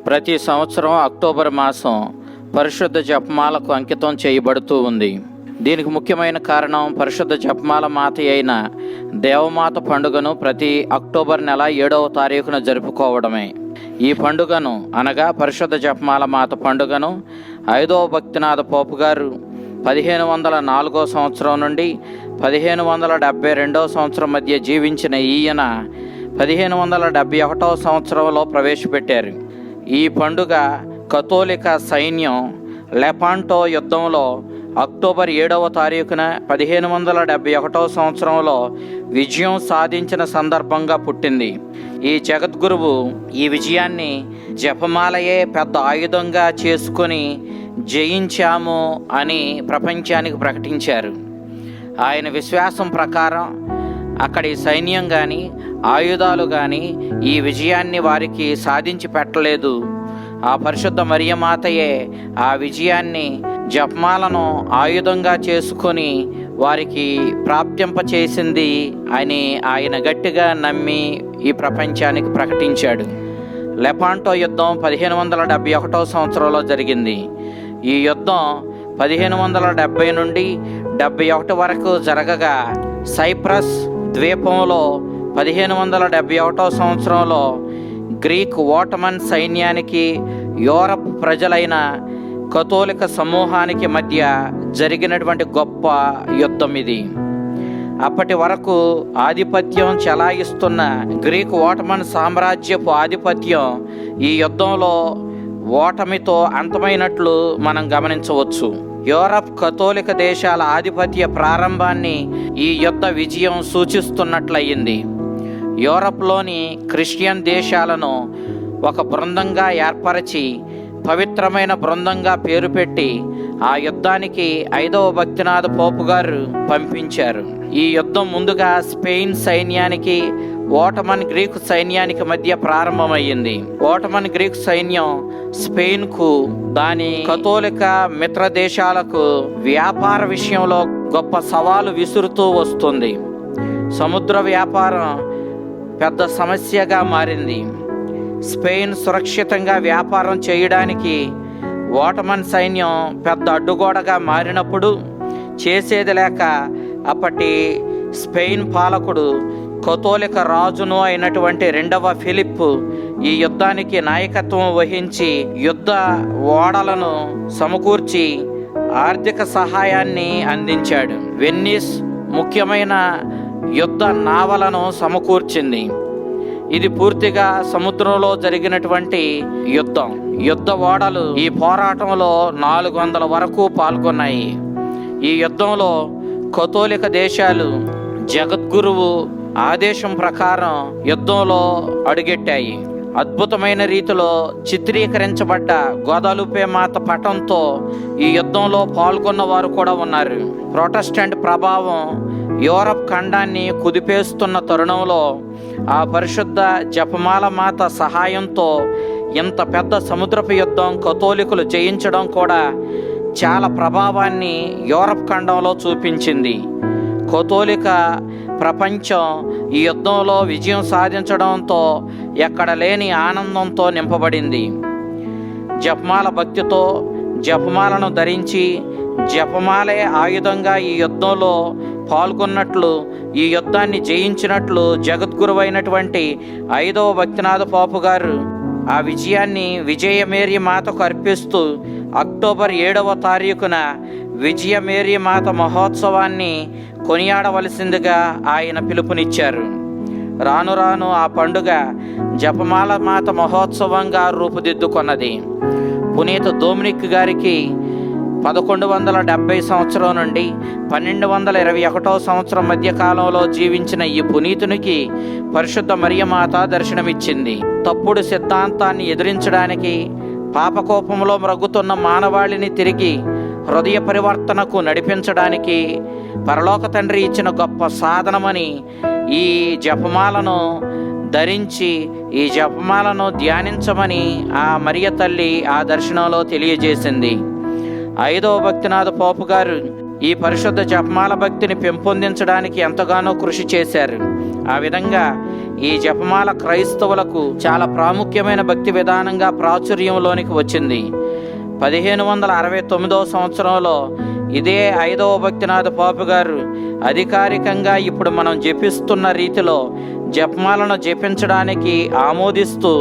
ప్రతి సంవత్సరం అక్టోబర్ మాసం పరిశుద్ధ జపమాలకు అంకితం చేయబడుతూ ఉంది. దీనికి ముఖ్యమైన కారణం పరిశుద్ధ జపమాల మాత అయిన దేవమాత పండుగను ప్రతి అక్టోబర్ నెల 7వ తారీఖున జరుపుకోవడమే. ఈ పండుగను అనగా పరిశుద్ధ జపమాల మాత పండుగను 5వ భక్తినాథ పోపు గారు 1504 సంవత్సరం నుండి 1572 సంవత్సరం మధ్య జీవించిన ఈయన 1571 సంవత్సరంలో ప్రవేశపెట్టారు. ఈ పండుగ కథోలిక సైన్యం లెపాంటో యుద్ధంలో అక్టోబర్ 7వ తారీఖున 1571 సంవత్సరంలో విజయం సాధించిన సందర్భంగా పుట్టింది. ఈ జగద్గురువు ఈ విజయాన్ని జపమాలయే పెద్ద ఆయుధంగా చేసుకొని జయించాము అని ప్రపంచానికి ప్రకటించారు. ఆయన విశ్వాసం ప్రకారం అక్కడి సైన్యం కానీ ఆయుధాలు కానీ ఈ విజయాన్ని వారికి సాధించి పెట్టలేదు. ఆ పరిశుద్ధ మరియమాతయే ఆ విజయాన్ని జపమాలను ఆయుధంగా చేసుకొని వారికి ప్రాప్తింపచేసింది అని ఆయన గట్టిగా నమ్మి ఈ ప్రపంచానికి ప్రకటించాడు. లెపాంటో యుద్ధం 1571 సంవత్సరంలో జరిగింది. ఈ యుద్ధం 1570 నుండి 71 వరకు జరగగా సైప్రస్ ద్వీపంలో 1571 సంవత్సరంలో గ్రీక్ ఓటమన్ సైన్యానికి యూరప్ ప్రజలైన కథోలిక సమూహానికి మధ్య జరిగినటువంటి గొప్ప యుద్ధం ఇది. అప్పటి వరకు ఆధిపత్యం చెలాయిస్తున్న గ్రీక్ ఓటమన్ సామ్రాజ్యపు ఆధిపత్యం ఈ యుద్ధంలో ఓటమితో అంతమైనట్లు మనం గమనించవచ్చు. యూరప్ కథోలిక దేశాల ఆధిపత్య ప్రారంభాన్ని ఈ యుద్ధ విజయం సూచిస్తున్నట్లయింది. యూరప్లోని క్రిస్టియన్ దేశాలను ఒక బృందంగా ఏర్పరిచి పవిత్రమైన బృందంగా పేరు పెట్టి ఆ యుద్ధానికి 5వ భక్తినాథ పోపు గారు పంపించారు. ఈ యుద్ధం ముందుగా స్పెయిన్ సైన్యానికి ఓటమన్ గ్రీకు సైన్యానికి మధ్య ప్రారంభమయ్యింది. ఓటమన్ గ్రీకు సైన్యం స్పెయిన్కు దాని కథోలిక మిత్ర దేశాలకు వ్యాపార విషయంలో గొప్ప సవాలు విసురుతూ వస్తుంది. సముద్ర వ్యాపారం పెద్ద సమస్యగా మారింది. స్పెయిన్ సురక్షితంగా వ్యాపారం చేయడానికి ఓటమన్ సైన్యం పెద్ద అడ్డుగోడగా మారినప్పుడు చేసేది లేక అప్పటి స్పెయిన్ పాలకుడు కథోలిక రాజును అయినటువంటి 2వ ఫిలిప్ ఈ యుద్ధానికి నాయకత్వం వహించి యుద్ధ ఓడలను సమకూర్చి ఆర్థిక సహాయాన్ని అందించాడు. వెన్నీస్ ముఖ్యమైన యుద్ధ నావలను సమకూర్చింది. ఇది పూర్తిగా సముద్రంలో జరిగినటువంటి యుద్ధం. యుద్ధ ఓడలు ఈ పోరాటంలో 400 వరకు పాల్గొన్నాయి. ఈ యుద్ధంలో కథోలిక దేశాలు జగద్గురువు ఆదేశం ప్రకారం యుద్ధంలో అడుగెట్టాయి. అద్భుతమైన రీతిలో చిత్రీకరించబడ్డ గోదాలుపే మాత పటంతో ఈ యుద్ధంలో పాల్గొన్న వారు కూడా ఉన్నారు. ప్రొటెస్టెంట్ ప్రభావం యూరప్ ఖండాన్ని కుదిపేస్తున్న తరుణంలో ఆ పరిశుద్ధ జపమాల మాత సహాయంతో ఇంత పెద్ద సముద్రపు యుద్ధం కథోలికులు జయించడం కూడా చాలా ప్రభావాన్ని యూరప్ ఖండంలో చూపించింది. కథోలిక ప్రపంచం ఈ యుద్ధంలో విజయం సాధించడంతో ఎక్కడ లేని ఆనందంతో నింపబడింది. జపమాల భక్తితో జపమాలను ధరించి జపమాలే ఆయుధంగా ఈ యుద్ధంలో పాల్గొన్నట్లు, ఈ యుద్ధాన్ని జయించినట్లు జగద్గురువైనటువంటి 5వ భక్తినాథ పోపు గారు ఆ విజయాన్ని విజయమేరీ మాతకు అర్పిస్తూ అక్టోబర్ 7వ తారీఖున విజయమేరీ మాత మహోత్సవాన్ని కొనియాడవలసిందిగా ఆయన పిలుపునిచ్చారు. రాను రాను ఆ పండుగ జపమాల మాత మహోత్సవంగా రూపుదిద్దుకొన్నది. పునీత డొమినిక్ గారికి 1170 సంవత్సరం నుండి 1221 సంవత్సరం మధ్య కాలంలో జీవించిన ఈ పునీతునికి పరిశుద్ధ మరియమాత దర్శనమిచ్చింది. తప్పుడు సిద్ధాంతాన్ని ఎదిరించడానికి, పాపకోపంలో మ్రగ్గుతున్న మానవాళిని తిరిగి హృదయ పరివర్తనకు నడిపించడానికి పరలోక తండ్రి ఇచ్చిన గొప్ప సాధనమని ఈ జపమాలను ధరించి ఈ జపమాలను ధ్యానించమని ఆ మరియ తల్లి ఆ దర్శనంలో తెలియజేసింది. 5వ భక్తినాథ పోపు గారు ఈ పరిశుద్ధ జపమాల భక్తిని పెంపొందించడానికి ఎంతగానో కృషి చేశారు. ఆ విధంగా ఈ జపమాల క్రైస్తవులకు చాలా ప్రాముఖ్యమైన భక్తి విధానంగా ప్రాచుర్యంలోనికి వచ్చింది. 1569 సంవత్సరంలో ఇదే 5వ భక్తినాథ పాపు గారు అధికారికంగా ఇప్పుడు మనం జపిస్తున్న రీతిలో జపమాలను జపించడానికి ఆమోదిస్తూ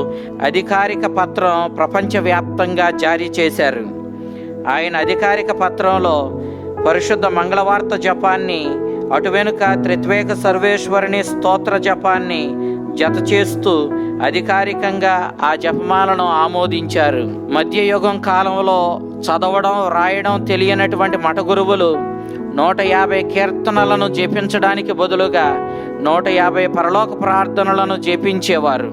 అధికారిక పత్రం ప్రపంచవ్యాప్తంగా జారీ చేశారు. ఆయన అధికారిక పత్రంలో పరిశుద్ధ మంగళవార్త జపాన్ని, అటు వెనుక త్రిత్వేక సర్వేశ్వరుని స్తోత్ర జపాన్ని జత చేస్తూ అధికారికంగా ఆ జపమాలను ఆమోదించారు. మధ్యయుగం కాలంలో చదవడం రాయడం తెలియనటువంటి మఠ గురువులు 150 కీర్తనలను జపించడానికి బదులుగా 150 పరలోక ప్రార్థనలను జపించేవారు.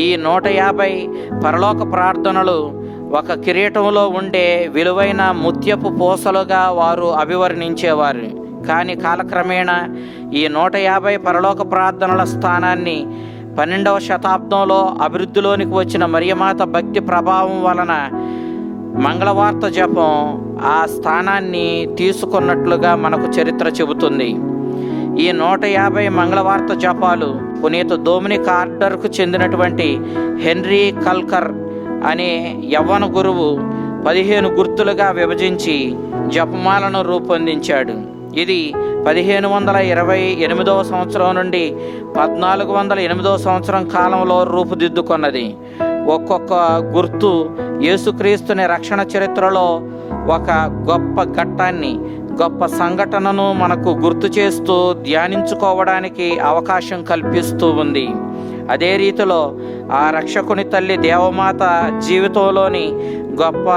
ఈ 150 పరలోక ప్రార్థనలు ఒక కిరీటంలో ఉండే విలువైన ముత్యపు పూసలుగా వారు అభివర్ణించేవారు. కానీ కాలక్రమేణా ఈ 150 పరలోక ప్రార్థనల స్థానాన్ని 12వ శతాబ్దంలో అభివృద్ధిలోనికి వచ్చిన మరియమాత భక్తి ప్రభావం వలన మంగళవార్త జపం ఆ స్థానాన్ని తీసుకున్నట్లుగా మనకు చరిత్ర చెబుతుంది. ఈ 150 మంగళవార్త జపాలు పునీత డొమినిక్ ఆర్డర్కు చెందినటువంటి హెన్రీ కల్కర్ అనే యవ్వన గురువు 15 గుర్తులుగా విభజించి జపమాలను రూపొందించాడు. ఇది 1528 సంవత్సరం నుండి 1408 సంవత్సరం కాలంలో రూపుదిద్దుకున్నది. ఒక్కొక్క గుర్తు యేసుక్రీస్తుని రక్షణ చరిత్రలో ఒక గొప్ప ఘట్టాన్ని, గొప్ప సంఘటనను మనకు గుర్తు చేస్తూ ధ్యానించుకోవడానికి అవకాశం కల్పిస్తూ ఉంది. అదే రీతిలో ఆ రక్షకుని తల్లి దేవమాత జీవితంలోని గొప్ప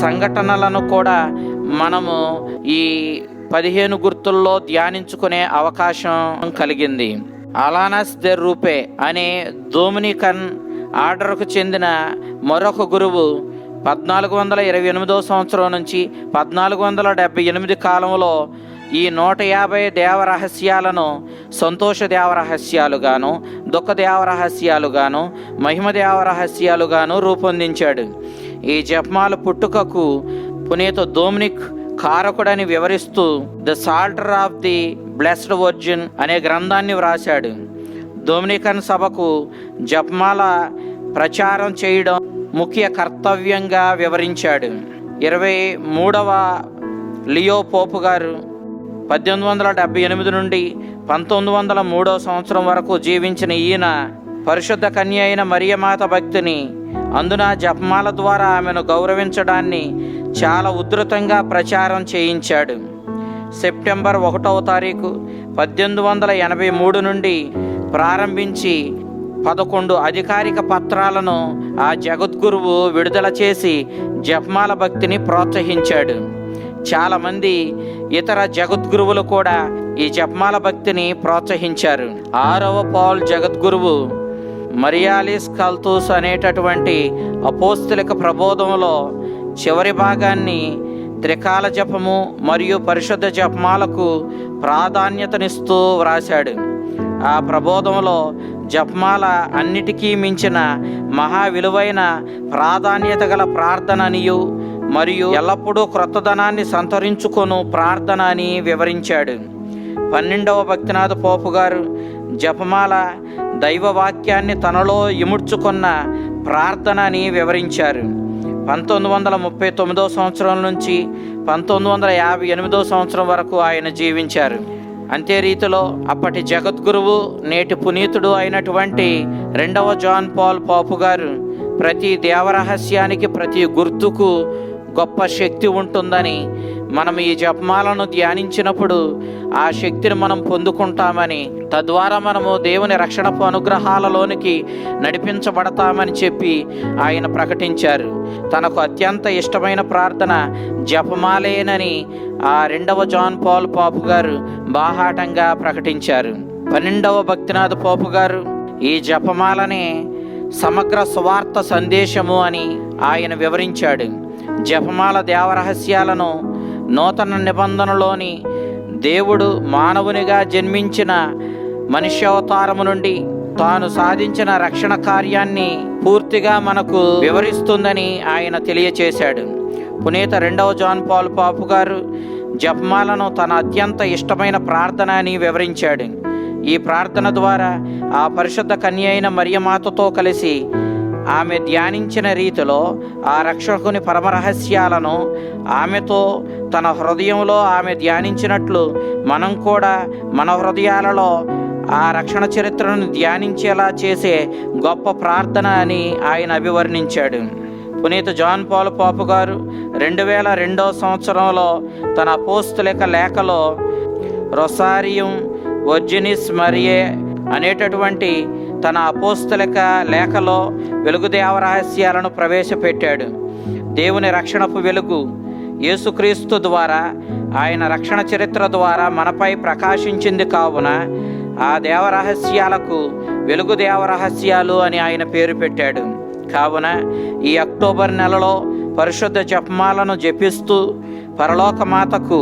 సంఘటనలను కూడా మనము ఈ 15 గుర్తుల్లో ధ్యానించుకునే అవకాశం కలిగింది. అలానస్ దె రూపే అనే డొమినికన్ ఆర్డర్కు చెందిన మరొక గురువు 1428 సంవత్సరం నుంచి 1478 కాలంలో ఈ 150 దేవరహస్యాలను సంతోష దేవరహస్యాలుగాను, దుఃఖ దేవరహస్యాలుగాను, మహిమ దేవరహస్యాలుగాను రూపొందించాడు. ఈ జపమాల పుట్టుకకు పునీత డొమినిక్ కారకుడని వివరిస్తూ the Salter of the blessed virgin అనే గ్రంథాన్ని వ్రాశాడు. డొమినికన్ సభకు జపమాల ప్రచారం చేయడం ముఖ్య కర్తవ్యంగా వివరించాడు. 23వ లియో పోపు గారు 1878 నుండి 1903 సంవత్సరం వరకు జీవించిన ఈయన పరిశుద్ధ కన్య అయిన మరియమాత భక్తిని, అందున జపమాల ద్వారా ఆమెను గౌరవించడాన్ని చాలా ఉధృతంగా ప్రచారం చేయించాడు. సెప్టెంబర్ 1వ తారీఖు 1883 నుండి ప్రారంభించి 11 అధికారిక పత్రాలను ఆ జగద్గురువు విడుదల చేసి జపమాల భక్తిని ప్రోత్సహించాడు. చాలామంది ఇతర జగద్గురువులు కూడా ఈ జపమాల భక్తిని ప్రోత్సహించారు. 6వ పౌల్ జగద్గురువు మరియాలిస్ కల్తూస్ అనేటటువంటి అపోస్తలిక ప్రబోధంలో చివరి భాగాన్ని త్రికాల జపము మరియు పరిశుద్ధ జపమాలకు ప్రాధాన్యతనిస్తూ వ్రాశాడు. ఆ ప్రబోధంలో జపమాల అన్నిటికీ మించిన మహా విలువైన ప్రాధాన్యత గల ప్రార్థన అనియు మరియు ఎల్లప్పుడూ క్రొత్తదనాన్ని సంతరించుకొను ప్రార్థన అని వివరించాడు. 12వ భక్తినాథ పోపు గారు జపమాల దైవవాక్యాన్ని తనలో ఇముడ్చుకున్న ప్రార్థన అని వివరించారు. 1939 సంవత్సరం నుంచి 1958 సంవత్సరం వరకు ఆయన జీవించారు. అంతే రీతిలో అప్పటి జగద్గురువు నేటి పునీతుడు అయినటువంటి 2వ జాన్ పాల్ పోపు గారు ప్రతి దేవరహస్యానికి, ప్రతి గుర్తుకు గొప్ప శక్తి ఉంటుందని, మనం ఈ జపమాలను ధ్యానించినప్పుడు ఆ శక్తిని మనం పొందుకుంటామని, తద్వారా మనము దేవుని రక్షణపు అనుగ్రహాలలోనికి నడిపించబడతామని చెప్పి ఆయన ప్రకటించారు. తనకు అత్యంత ఇష్టమైన ప్రార్థన జపమాలేనని ఆ 2వ జాన్ పాల్ పోపు గారు బాహాటంగా ప్రకటించారు. 12వ భక్తినాథ పోపు గారు ఈ జపమాలనే సమగ్ర సువార్త సందేశము అని ఆయన వివరించాడు. జపమాల దేవరహస్యాలను నూతన నిబంధనలోని దేవుడు మానవునిగా జన్మించిన మనుష్యావతారము నుండి తాను సాధించిన రక్షణ కార్యాన్ని పూర్తిగా మనకు వివరిస్తుందని ఆయన తెలియచేశాడు. పునీత 2వ జాన్ పాల్ పోపు గారు జపమాలను తన అత్యంత ఇష్టమైన ప్రార్థన అని వివరించాడు. ఈ ప్రార్థన ద్వారా ఆ పరిశుద్ధ కన్య అయిన మరియమాతతో కలిసి ఆమె ధ్యానించిన రీతిలో ఆ రక్షకుని పరమరహస్యాలను ఆమెతో తన హృదయంలో ఆమె ధ్యానించినట్లు మనం కూడా మన హృదయాలలో ఆ రక్షణ చరిత్రను ధ్యానించేలా చేసే గొప్ప ప్రార్థన అని ఆయన అభివర్ణించాడు. పునీత జాన్ పాల్ పోప్ గారు 2002 సంవత్సరంలో తన అపోస్తలిక లేఖలో రొసారియం వర్జినిస్ మరియే అనేటటువంటి తన అపోస్తలిక లేఖలో వెలుగుదేవ రహస్యాలను ప్రవేశపెట్టాడు. దేవుని రక్షణపు వెలుగు యేసుక్రీస్తు ద్వారా, ఆయన రక్షణ చరిత్ర ద్వారా మనపై ప్రకాశించింది కావున ఆ దేవరహస్యాలకు వెలుగు దేవరహస్యాలు అని ఆయన పేరు పెట్టాడు. కావున ఈ అక్టోబర్ నెలలో పరిశుద్ధ జపమాలను జపిస్తూ పరలోకమాతకు,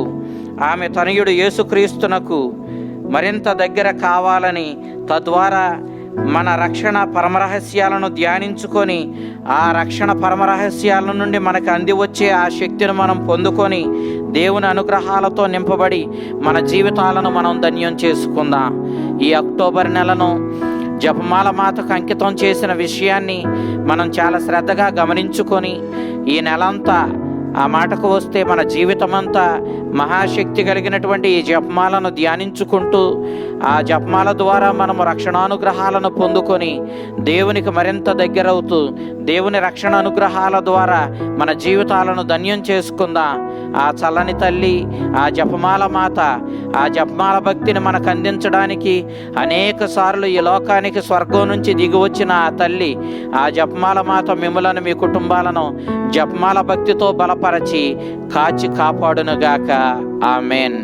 ఆమె తనయుడు యేసుక్రీస్తునకు మరింత దగ్గర కావాలని, తద్వారా మన రక్షణ పరమరహస్యాలను ధ్యానించుకొని ఆ రక్షణ పరమరహస్యాల నుండి మనకు అంది వచ్చే ఆ శక్తిని మనం పొందుకొని దేవుని అనుగ్రహాలతో నింపబడి మన జీవితాలను మనం ధన్యం చేసుకుందాం. ఈ అక్టోబర్ నెలను జపమాల మాతకు అంకితం చేసిన విషయాన్ని మనం చాలా శ్రద్ధగా గమనించుకొని ఈ నెలంతా, ఆ మాటకు వస్తే మన జీవితమంతా మహాశక్తి కలిగినటువంటి ఈ జపమాలను ధ్యానించుకుంటూ ఆ జపమాల ద్వారా మనము రక్షణానుగ్రహాలను పొందుకొని దేవునికి మరింత దగ్గరవుతూ దేవుని రక్షణ అనుగ్రహాల ద్వారా మన జీవితాలను ధన్యం చేసుకుందాం. ఆ చల్లని తల్లి, ఆ జపమాల మాత, ఆ జపమాల భక్తిని మనకు అందించడానికి అనేక సార్లు ఈ లోకానికి స్వర్గం నుంచి దిగి వచ్చిన ఆ తల్లి, ఆ జపమాల మాత మిమ్ములను, మీ కుటుంబాలను జపమాల భక్తితో బలపరచి కాచి కాపాడునుగాక. ఆమెన్.